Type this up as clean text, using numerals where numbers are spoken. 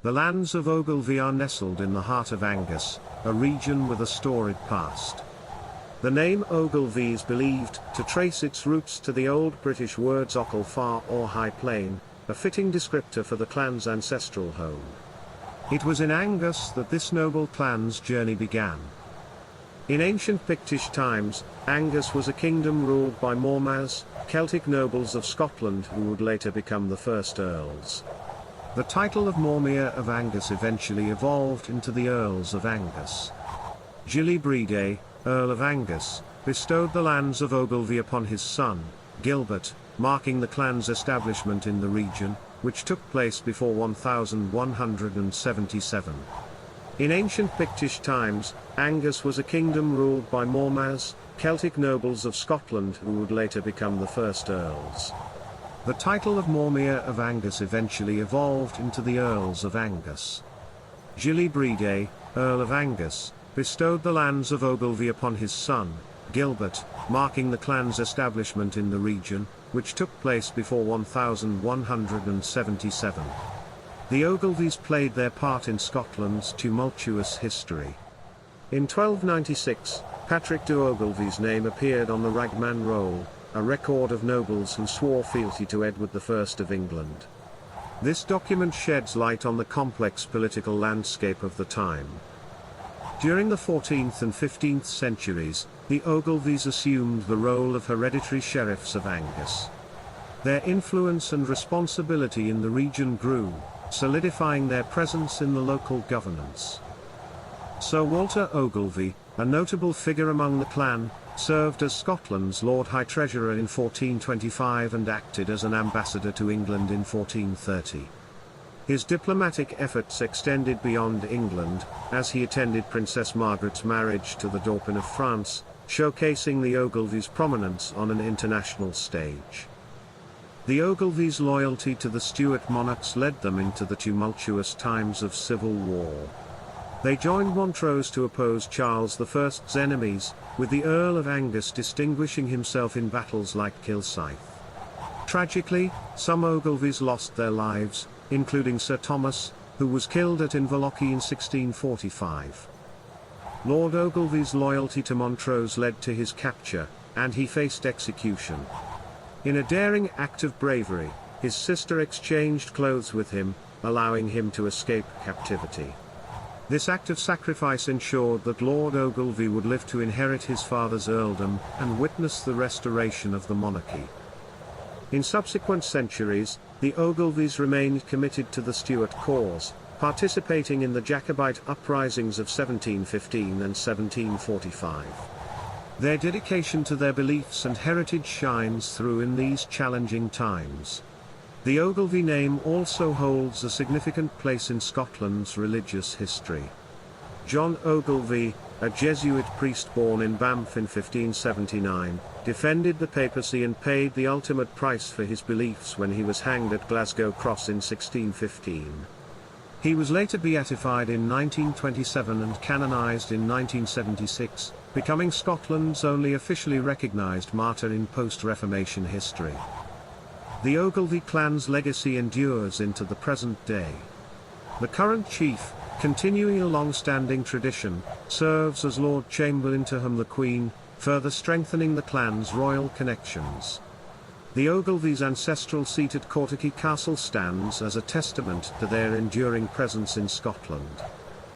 The lands of Ogilvy are nestled in the heart of Angus, a region with a storied past. The name Ogilvy is believed to trace its roots to the Old British words Ocle-fa or high plain, a fitting descriptor for the clan's ancestral home. It was in Angus that this noble clan's journey began. In ancient Pictish times, Angus was a kingdom ruled by mormaers, Celtic nobles of Scotland who would later become the first earls. The title of Mormaer of Angus eventually evolved into the Earls of Angus. Gillebride, Earl of Angus, bestowed the lands of Ogilvy upon his son, Gilbert, marking the clan's establishment in the region, which took place before 1177. In ancient Pictish times, Angus was a kingdom ruled by mormaers, Celtic nobles of Scotland who would later become the first earls. The title of Mormaer of Angus eventually evolved into the Earls of Angus. Gillebride, Earl of Angus, bestowed the lands of Ogilvy upon his son, Gilbert, marking the clan's establishment in the region, which took place before 1177. The Ogilvies played their part in Scotland's tumultuous history. In 1296, Patrick de Ogilvy's name appeared on the Ragman Roll, a record of nobles who swore fealty to Edward I of England. This document sheds light on the complex political landscape of the time. During the 14th and 15th centuries, the Ogilvies assumed the role of hereditary sheriffs of Angus. Their influence and responsibility in the region grew, solidifying their presence in the local governance. Sir Walter Ogilvy, a notable figure among the clan, served as Scotland's Lord High Treasurer in 1425 and acted as an ambassador to England in 1430. His diplomatic efforts extended beyond England, as he attended Princess Margaret's marriage to the Dauphin of France, showcasing the Ogilvies' prominence on an international stage. The Ogilvies' loyalty to the Stuart monarchs led them into the tumultuous times of civil war. They joined Montrose to oppose Charles I's enemies, with the Earl of Angus distinguishing himself in battles like Kilsyth. Tragically, some Ogilvies lost their lives, including Sir Thomas, who was killed at Inverloch in 1645. Lord Ogilvy's loyalty to Montrose led to his capture, and he faced execution. In a daring act of bravery, his sister exchanged clothes with him, allowing him to escape captivity. This act of sacrifice ensured that Lord Ogilvy would live to inherit his father's earldom and witness the restoration of the monarchy. In subsequent centuries, the Ogilvies remained committed to the Stuart cause, participating in the Jacobite uprisings of 1715 and 1745. Their dedication to their beliefs and heritage shines through in these challenging times. The Ogilvy name also holds a significant place in Scotland's religious history. John Ogilvy, a Jesuit priest born in Banff in 1579, defended the papacy and paid the ultimate price for his beliefs when he was hanged at Glasgow Cross in 1615. He was later beatified in 1927 and canonised in 1976, becoming Scotland's only officially recognised martyr in post-Reformation history. The Ogilvy clan's legacy endures into the present day. The current chief, continuing a long-standing tradition, serves as Lord Chamberlain to whom the Queen, further strengthening the clan's royal connections. The Ogilvy's ancestral seat at Cortoky Castle stands as a testament to their enduring presence in Scotland.